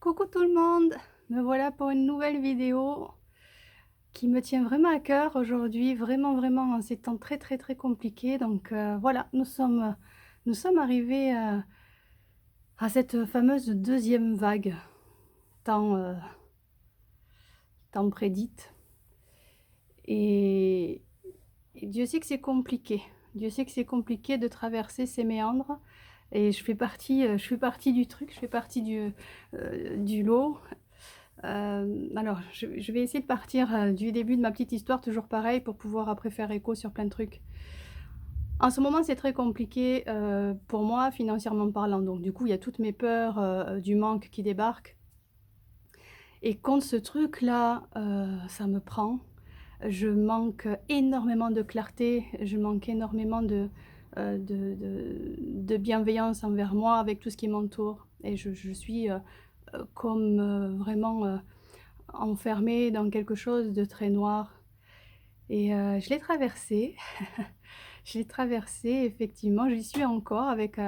Coucou tout le monde, me voilà pour une nouvelle vidéo qui me tient vraiment à cœur aujourd'hui, vraiment en ces temps très compliqués. Donc voilà, nous sommes arrivés à cette fameuse deuxième vague tant, tant prédite. Et, et Dieu sait que c'est compliqué. Dieu sait que c'est compliqué de traverser ces méandres. Et je fais partie du truc, je fais partie du lot. Alors, je vais essayer de partir du début de ma petite histoire, toujours pareil, pour pouvoir après faire écho sur plein de trucs. En ce moment, c'est très compliqué pour moi, financièrement parlant. Donc, du coup, il y a toutes mes peurs du manque qui débarquent. Et quand ce truc-là, ça me prend, je manque énormément de clarté, je manque énormément de bienveillance envers moi, avec tout ce qui m'entoure. Et je suis comme vraiment enfermée dans quelque chose de très noir. Et je l'ai traversé. Je l'ai traversé effectivement, j'y suis encore avec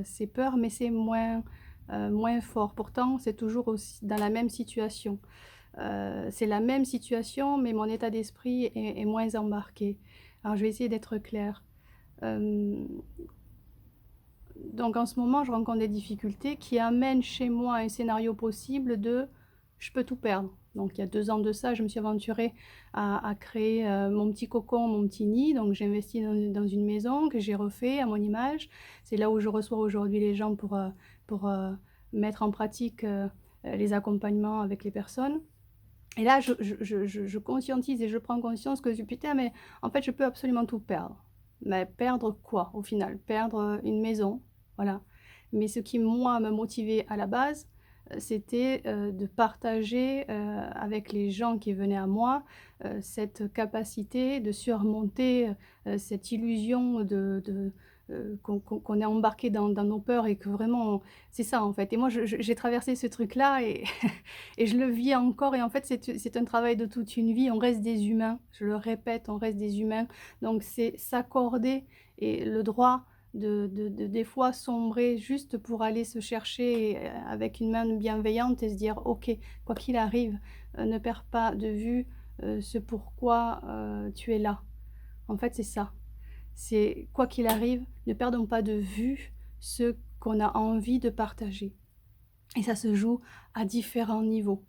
ces peurs, mais c'est moins fort. Pourtant, c'est toujours aussi dans la même situation. C'est la même situation, mais mon état d'esprit est moins embarqué. Alors je vais essayer d'être claire. Hem, donc en ce moment, je rencontre des difficultés qui amènent chez moi un scénario possible de: je peux tout perdre. Donc il y a 2 ans de ça, je me suis aventurée à créer, mon petit cocon, mon petit nid. Donc j'ai investi dans une maison que j'ai refait à mon image. C'est là où je reçois aujourd'hui les gens pour mettre en pratique, les accompagnements avec les personnes. Et là, je conscientise et je prends conscience que putain, mais en fait, je peux absolument tout perdre. Mais perdre quoi, au final? Perdre, une maison, voilà. Mais ce qui, moi, me motivait à la base, c'était, de partager, avec les gens qui venaient à moi, cette capacité de surmonter, cette illusion qu'on est embarqué dans nos peurs et que vraiment c'est ça, en fait. Et moi, j'ai traversé ce truc-là et et je le vis encore et en fait, c'est un travail de toute une vie. On reste des humains, je le répète, on reste des humains. Donc c'est s'accorder et le droit de des fois sombrer juste pour aller se chercher, avec une main bienveillante et se dire: «OK, quoi qu'il arrive, ne perds pas de vue, ce pourquoi, tu es là». En fait, c'est ça. C'est quoi qu'il arrive, ne perdons pas de vue ce qu'on a envie de partager. Et ça se joue à différents niveaux.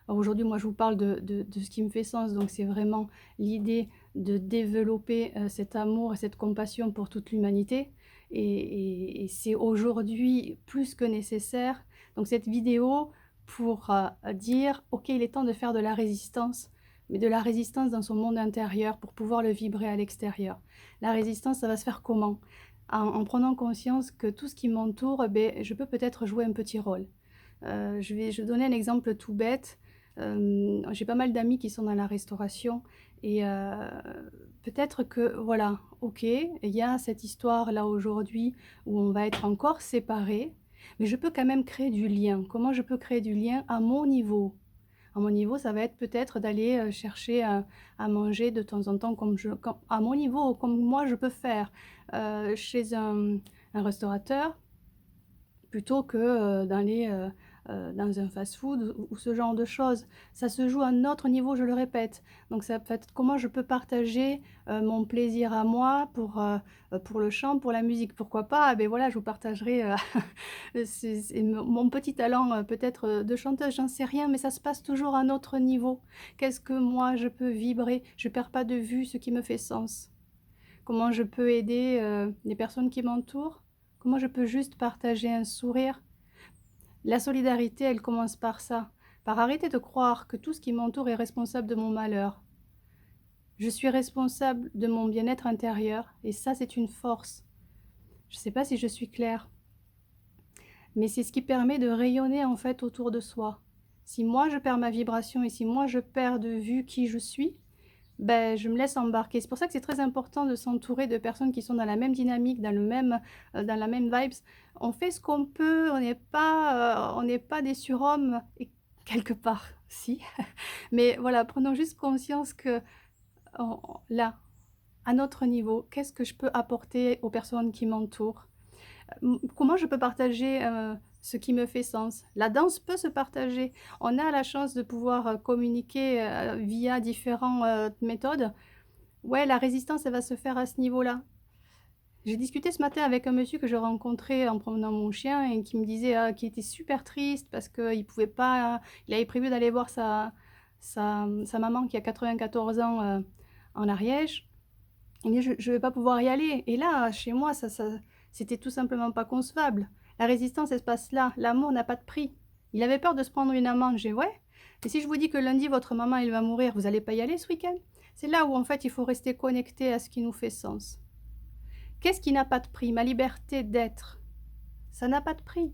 Alors aujourd'hui, moi, je vous parle de ce qui me fait sens, donc c'est vraiment l'idée de développer, cet amour et cette compassion pour toute l'humanité et c'est aujourd'hui plus que nécessaire. Donc cette vidéo pour, dire: «OK, il est temps de faire de la résistance», mais de la résistance dans son monde intérieur pour pouvoir le vibrer à l'extérieur. La résistance, ça va se faire comment? En prenant conscience que tout ce qui m'entoure, beh, je peux peut-être jouer un petit rôle. Je vais donner un exemple tout bête. J'ai pas mal d'amis qui sont dans la restauration et peut-être que voilà, OK, il y a cette histoire-là aujourd'hui où on va être encore séparés, mais je peux quand même créer du lien. Comment je peux créer du lien à mon niveau? À mon niveau, ça va être peut-être d'aller, chercher à manger de temps en temps comme à mon niveau, comme moi je peux faire, chez un restaurateur. Plutôt que, d'aller, dans un fast-food ou ce genre de choses. Ça se joue à un autre niveau, je le répète. Donc ça peut être comment je peux partager, mon plaisir à moi pour le chant, pour la musique. Pourquoi pas? Beh, voilà, je vous partagerai, c'est mon petit talent, peut-être, de chanteuse, j'en sais rien, mais ça se passe toujours à un autre niveau. Qu'est-ce que moi je peux vibrer? Je perds pas de vue ce qui me fait sens. Comment je peux aider, les personnes qui m'entourent? Comment je peux juste partager un sourire? La solidarité, elle commence par ça, par arrêter de croire que tout ce qui m'entoure est responsable de mon malheur. Je suis responsable de mon bien-être intérieur et ça, c'est une force. Je ne sais pas si je suis claire, mais c'est ce qui permet de rayonner, en fait, autour de soi. Si moi, je perds ma vibration et si moi, je perds de vue qui je suis, ben je me laisse embarquer. C'est pour ça que c'est très important de s'entourer de personnes qui sont dans la même dynamique, dans la même vibes. On fait ce qu'on peut, on n'est pas des surhommes et quelque part, si. Mais voilà, prenons juste conscience que là, à notre niveau, qu'est-ce que je peux apporter aux personnes qui m'entourent? Comment je peux partager, ce qui me fait sens? La danse peut se partager. On a la chance de pouvoir, communiquer, via différents, méthodes. Ouais, la résistance, elle va se faire à ce niveau-là. J'ai discuté ce matin avec un monsieur que je rencontrais en promenant mon chien et qui me disait, qu'il était super triste parce qu'il pouvait pas il avait prévu d'aller voir sa maman qui a 94 ans, en Ariège. Il dit: «Je vais pas pouvoir y aller» et là, chez moi, ça c'était tout simplement pas concevable. La résistance, elle se passe là. L'amour n'a pas de prix. Il avait peur de se prendre une amende. J'ai: «Ouais, et si je vous dis que lundi, votre maman, elle va mourir, vous allez pas y aller ce week-end?» C'est là où, en fait, il faut rester connecté à ce qui nous fait sens. Qu'est-ce qui n'a pas de prix? Ma liberté d'être, ça n'a pas de prix.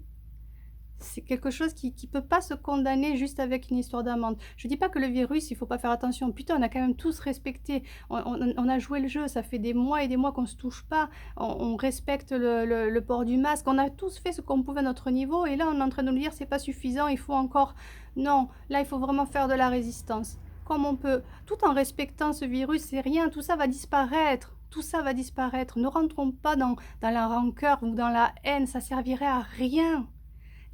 C'est quelque chose qui peut pas se condamner juste avec une histoire d'amende. Je dis pas que le virus, il faut pas faire attention. Putain, on a quand même tous respecté. On a joué le jeu, ça fait des mois et des mois qu'on se touche pas. On respecte le port du masque. On a tous fait ce qu'on pouvait à notre niveau et là, on est en train de nous dire: «C'est pas suffisant, il faut encore». Non, là, il faut vraiment faire de la résistance. Comme on peut, tout en respectant ce virus, c'est rien, tout ça va disparaître. Tout ça va disparaître. Ne rentrons pas dans la rancœur ou dans la haine, ça servirait à rien.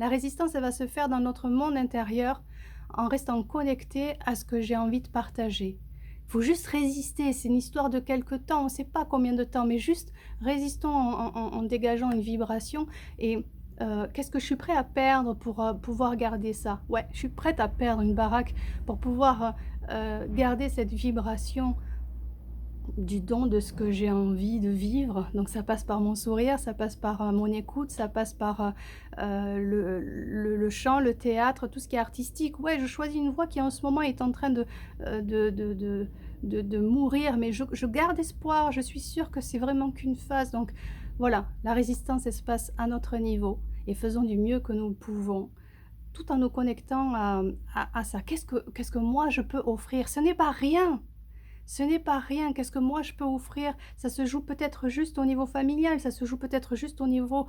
La résistance, elle va se faire dans notre monde intérieur en restant connecté à ce que j'ai envie de partager. Il faut juste résister, c'est une histoire de quelque temps, on ne sait pas combien de temps, mais juste résistons en dégageant une vibration et qu'est-ce que je suis prêt à perdre pour pouvoir garder ça? Ouais, je suis prête à perdre une baraque pour pouvoir garder cette vibration du don de ce que j'ai envie de vivre. Donc ça passe par mon sourire, ça passe par, mon écoute, ça passe par, le chant, le théâtre, tout ce qui est artistique. Ouais, je choisis une voie qui en ce moment est en train de mourir, mais je garde espoir, je suis sûre que c'est vraiment qu'une phase. Donc voilà, la résistance, elle se passe à notre niveau et faisons du mieux que nous pouvons, tout en nous connectant à ça. Qu'est-ce que moi je peux offrir? Ce n'est pas rien! Ce n'est pas rien. Qu'est-ce que moi je peux offrir? Ça se joue peut-être juste au niveau familial, ça se joue peut-être juste au niveau,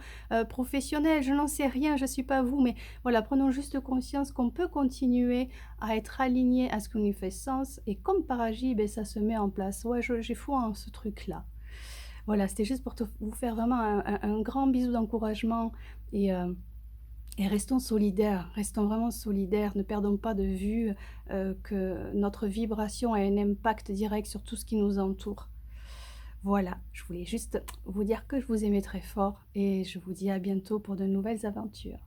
professionnel, je n'en sais rien, je ne suis pas vous, mais voilà, prenons juste conscience qu'on peut continuer à être aligné à ce qui nous fait sens et comme par magie, beh, ça se met en place. Ouais, je j'ai foi en ce truc-là. Voilà, c'était juste pour te vous faire vraiment un grand bisou d'encouragement et restons solidaires, restons vraiment solidaires. Ne perdons pas de vue, que notre vibration a un impact direct sur tout ce qui nous entoure. Voilà, je voulais juste vous dire que je vous aimais très fort et je vous dis à bientôt pour de nouvelles aventures.